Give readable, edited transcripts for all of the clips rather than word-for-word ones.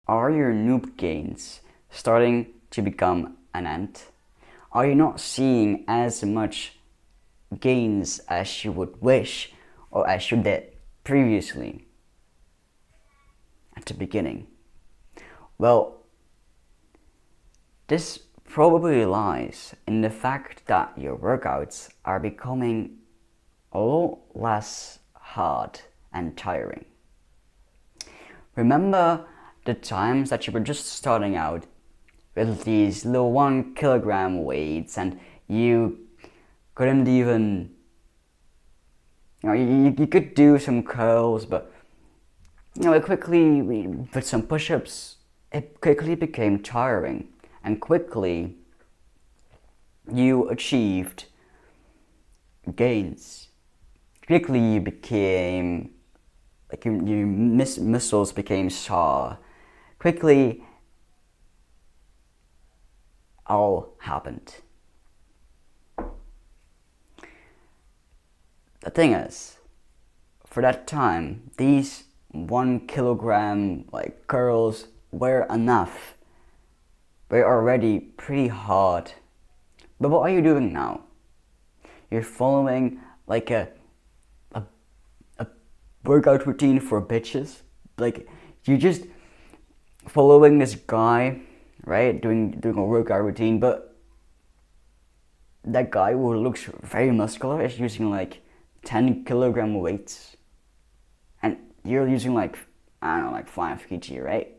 Are your noob gains starting to become an ant? Are you not seeing as much gains as you would wish or as you did previously at the beginning? Well, this probably lies in the fact that your workouts are becoming a lot less hard and tiring. Remember the times that you were just starting out with these little 1 kilogram weights and you couldn't even, you could do some curls, but it quickly, with some push-ups, it quickly became tiring, and quickly you achieved gains. Quickly you became, like your muscles became sore. Quickly all happened. The thing is, for that time, these 1 kilogram curls were enough. They're already pretty hard. But what are you doing now? You're following like a workout routine for bitches. Like you just following this guy, right? Doing a workout routine, but that guy who looks very muscular is using like 10 kilogram weights, and you're using like, I don't know, like 5 kg, right?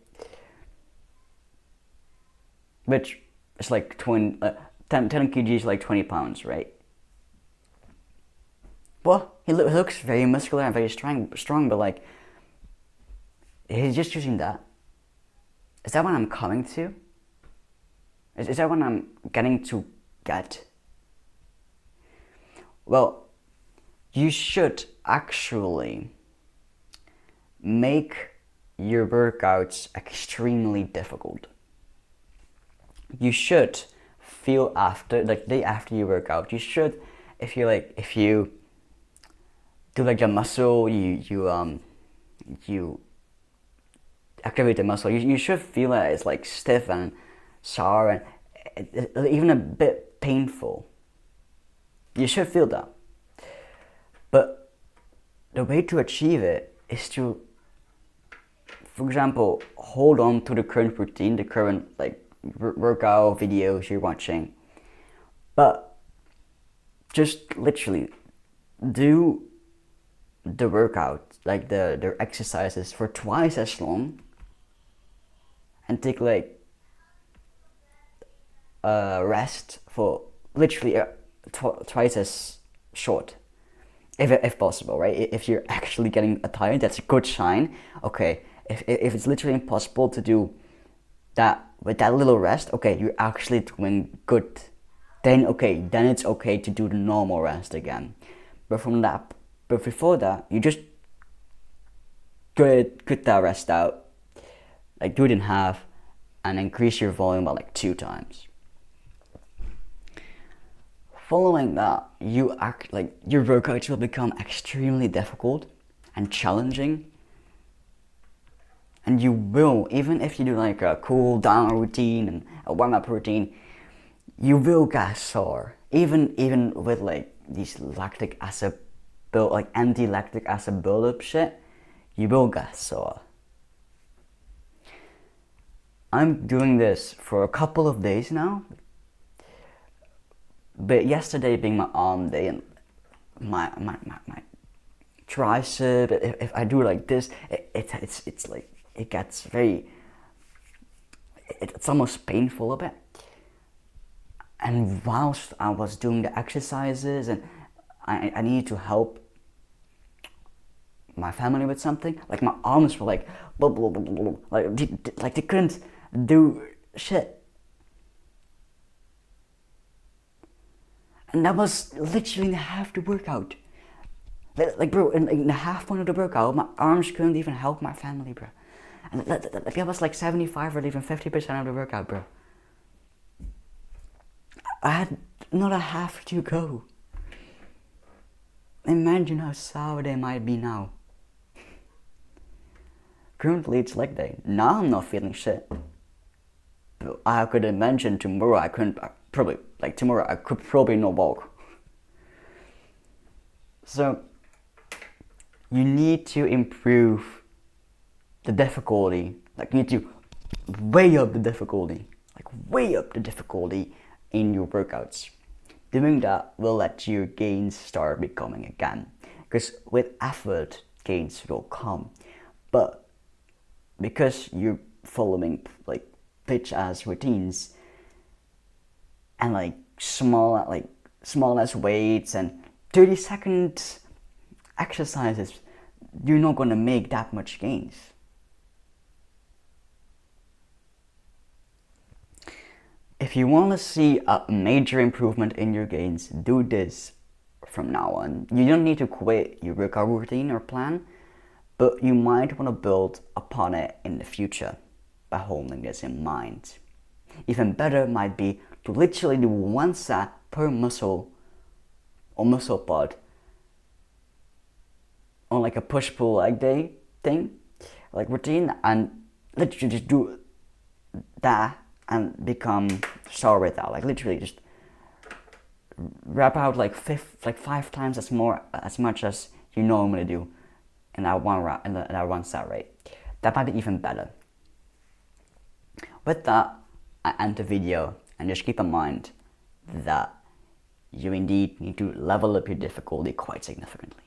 Which is like 10 kg is like 20 pounds, right? Well, he looks very muscular and very strong, but like he's just using that. Is that what I'm coming to? Is that what I'm getting to get? Well, you should actually make your workouts extremely difficult. You should feel after, like the day after you work out, you should, if you do like a muscle, you activate the muscle, you should feel that it's like stiff and sore and even a bit painful. You should feel that. But the way to achieve it is to, for example, hold on to the current routine, the current workout videos you're watching, but just literally do the workout, like the exercises, for twice as long, and take like a rest for literally twice as short, if possible, right? If you're actually getting tired, that's a good sign. Okay, if it's literally impossible to do that with that little rest, okay, you're actually doing good. Then it's okay to do the normal rest again. But before that, you just cut that rest out, like do it in half, and increase your volume by like 2 times. Following that, your workouts will become extremely difficult and challenging. And you will, even if you do like a cool down routine and a warm up routine, you will get sore. Even with like these lactic acid anti-lactic acid buildup shit, you will get sore. I'm doing this for a couple of days now, but yesterday being my arm day and my tricep, if I do like this, it's like it gets very, it's almost painful a bit. And whilst I was doing the exercises and I needed to help my family with something, like my arms were like blah, blah, blah, blah, blah. Like they couldn't do shit. And that was literally in half the workout. Like bro, in the half point of the workout, my arms couldn't even help my family, bro. And that was like 75 or even 50% of the workout, bro. I had another half to go. Imagine how sour they might be now. Currently it's leg day. Now I'm not feeling shit. But I could imagine tomorrow I couldn't probably like tomorrow I could probably not walk. So you need to improve the difficulty. Like you need to way up the difficulty. Like way up the difficulty in your workouts. Doing that will let your gains start becoming again. Because with effort, gains will come. But because you're following like bitch ass routines and like small ass weights and 30-second exercises, you're not gonna make that much gains. If you want to see a major improvement in your gains, do this from now on. You don't need to quit your workout routine or plan, but you might want to build upon it in the future by holding this in mind. Even better might be to literally do one set per muscle or muscle part on like a push-pull leg day thing, like routine, and literally just do that and start with that. Like literally just wrap out like 5 times as much as you normally do in that one set rate. That might be even better. With that, I end the video, and just keep in mind that you indeed need to level up your difficulty quite significantly.